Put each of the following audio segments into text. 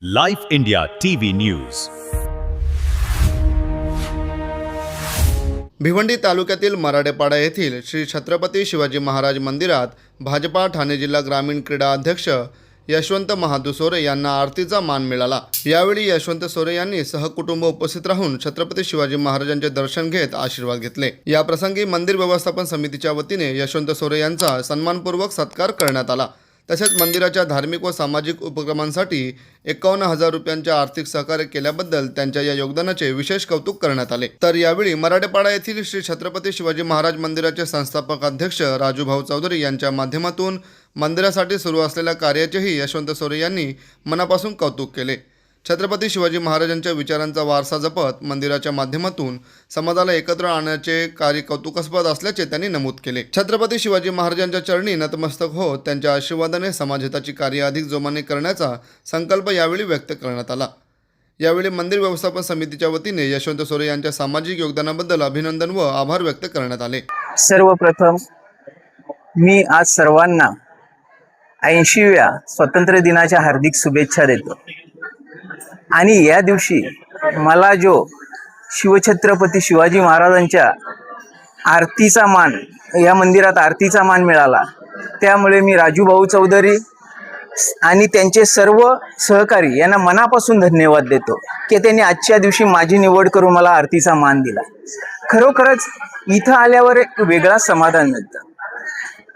Life India TV news. Bhiwandi तालुक्यातील मराडेपाडा येथील श्री छत्रपती शिवाजी महाराज मंदिरात भाजपा ठाणे जिल्हा ग्रामीण क्रीडा अध्यक्ष यशवंत महादू सोरे यांना आरतीचा मान मिळाला. यावेळी यशवंत सोरे यांनी सहकुटुंब उपस्थित राहून छत्रपती शिवाजी महाराजांचे दर्शन घेत आशीर्वाद घेतले. या प्रसंगी मंदिर व्यवस्थापन समितीच्या वतीने यशवंत सोरे यांचा सन्मानपूर्वक सत्कार करण्यात आला. तसेच मंदिराच्या धार्मिक व सामाजिक उपक्रमांसाठी 51,000 रुपयांचे आर्थिक सहकार्य केल्याबद्दल त्यांच्या या योगदानाचे विशेष कौतुक करण्यात आले. तर यावेळी मराडेपाडा येथील श्री छत्रपती शिवाजी महाराज मंदिराचे संस्थापक अध्यक्ष राजूभाऊ चौधरी यांच्या माध्यमातून मंदिरासाठी सुरू असलेल्या कार्याचेही यशवंत सोरे यांनी मनापासून कौतुक केले. छत्रपती शिवाजी महाराजांच्या विचारांचा वारसा जपत मंदिराच्या माध्यमातून समाजाला एकत्र आणण्याचे कार्य कौतुकास्पद असल्याचे त्यांनी नमूद केले. छत्रपती शिवाजी महाराजांच्या चरणी नतमस्तक होत त्यांच्या आशीर्वादाने समाजहिताची कार्य अधिक जोमाने करण्याचा संकल्प यावेळी व्यक्त करण्यात आला. यावेळी मंदिर व्यवस्थापन समितीच्या वतीने यशवंत सोरे यांच्या सामाजिक योगदानाबद्दल अभिनंदन व आभार व्यक्त करण्यात आले. सर्वप्रथम मी आज सर्वांना 80व्या स्वातंत्र्य दिनाच्या हार्दिक शुभेच्छा देतो. आणि या दिवशी मला जो शिवछत्रपती शिवाजी महाराजांच्या आरतीचा मान, या मंदिरात आरतीचा मान मिळाला, त्यामुळे मी राजूभाऊ चौधरी आणि त्यांचे सर्व सहकारी यांना मनापासून धन्यवाद देतो की त्यांनी आजच्या दिवशी माझी निवड करून मला आरतीचा मान दिला. खरोखरच इथं आल्यावर एक वेगळा समाधान मिळतं.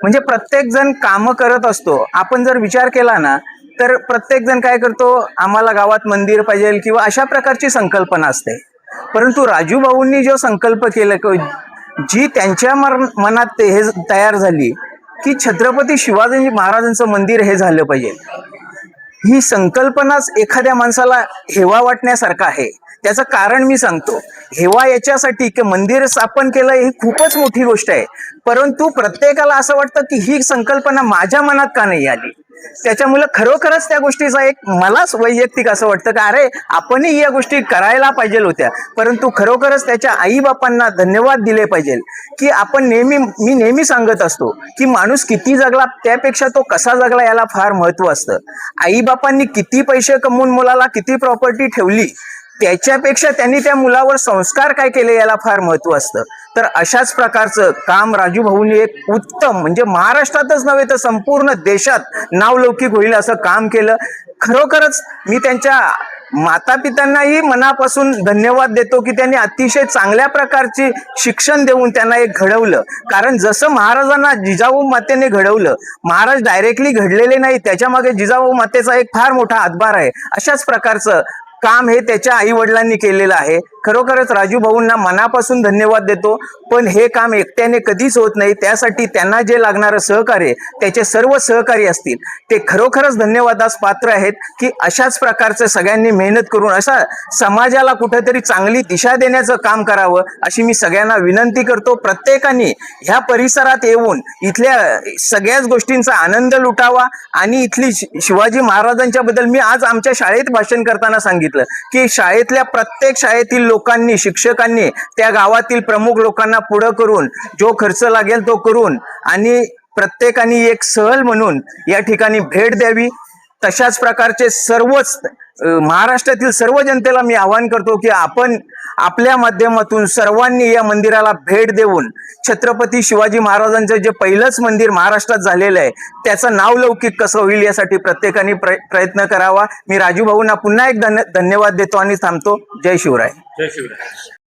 म्हणजे प्रत्येक जण कामं करत असतो. आपण जर विचार केला ना तर प्रत्येक जण काय करतो, आम्हाला गावात मंदिर पाहिजे किंवा अशा प्रकारची संकल्पना असते. परंतु राजूभाऊंनी जो संकल्प केला, जी त्यांच्या मनात हे तयार झाली की छत्रपती शिवाजी महाराजांचं मंदिर हे झालं पाहिजे, ही संकल्पनाच एखाद्या माणसाला हेवा वाटण्यासारखं आहे. त्याचं कारण मी सांगतो. हेवा याच्यासाठी की मंदिर स्थापन केलं ही खूपच मोठी गोष्ट आहे, परंतु प्रत्येकाला असं वाटतं की ही संकल्पना माझ्या मनात का नाही आली. त्याच्यामुळे खरोखरच त्या गोष्टीचा एक मलाच वैयक्तिक असं वाटतं की अरे आपणही या गोष्टी करायला पाहिजे होत्या. परंतु खरोखरच त्याच्या आईबापांना धन्यवाद दिले पाहिजे की आपण मी नेहमी सांगत असतो की माणूस किती जगला त्यापेक्षा तो कसा जगला याला फार महत्व असतं. आईबापांनी किती पैसे कमवून मुलाला किती प्रॉपर्टी ठेवली त्याच्यापेक्षा त्यांनी त्या मुलावर संस्कार काय केले याला फार महत्व असतं. तर अशाच प्रकारचं काम राजूभाऊंनी एक उत्तम, म्हणजे महाराष्ट्रातच नव्हे तर संपूर्ण देशात नावलौकिक होईल असं काम केलं. खरोखरच मी त्यांच्या मातापित्यांनाही मनापासून धन्यवाद देतो की त्यांनी अतिशय चांगल्या प्रकारचे शिक्षण देऊन त्यांना एक घडवलं. कारण जसं महाराजांना जिजाऊ मातेने घडवलं, महाराज डायरेक्टली घडलेले नाही, त्याच्यामागे जिजाऊ मातेचा एक फार मोठा हातभार आहे. अशाच प्रकारचं काम हे त्याच्या आई वडिलांनी केलेलं आहे. खरोखरच राजूभाऊंना मनापासून धन्यवाद देतो. पण हे काम एकट्याने कधीच होत नाही. त्यासाठी त्यांना जे लागणारं सहकार्य, त्याचे सर्व सहकारी असतील ते खरोखरच धन्यवादास पात्र आहेत की अशाच प्रकारचं सगळ्यांनी मेहनत करून अशा समाजाला कुठेतरी चांगली दिशा देण्याचं काम करावं अशी मी सगळ्यांना विनंती करतो. प्रत्येकाने ह्या परिसरात येऊन इथल्या सगळ्याच गोष्टींचा आनंद लुटावा. आणि इथली शिवाजी महाराजांच्या बद्दल मी आज आमच्या शाळेत भाषण करताना सांगितलं की शाळेतल्या प्रत्येक शाळेतील लोकांनी, शिक्षकांनी त्या गावातील प्रमुख लोकांना पुढं करून जो खर्च लागेल तो करून आणि प्रत्येकाने एक सहल म्हणून या ठिकाणी भेट द्यावी. तशाच प्रकारचे सर्वच महाराष्ट्रातील सर्व जनतेला मी आवाहन करतो की आपण आपल्या माध्यमातून सर्वांनी या मंदिराला भेट देऊन छत्रपती शिवाजी महाराजांचं जे पहिलंच मंदिर महाराष्ट्रात झालेलं आहे त्याचं नावलौकिक कसं होईल यासाठी प्रत्येकाने प्रयत्न करावा. मी राजूभाऊंना पुन्हा एक धन्यवाद देतो आणि थांबतो. जय शिवराय. जय शिवराय.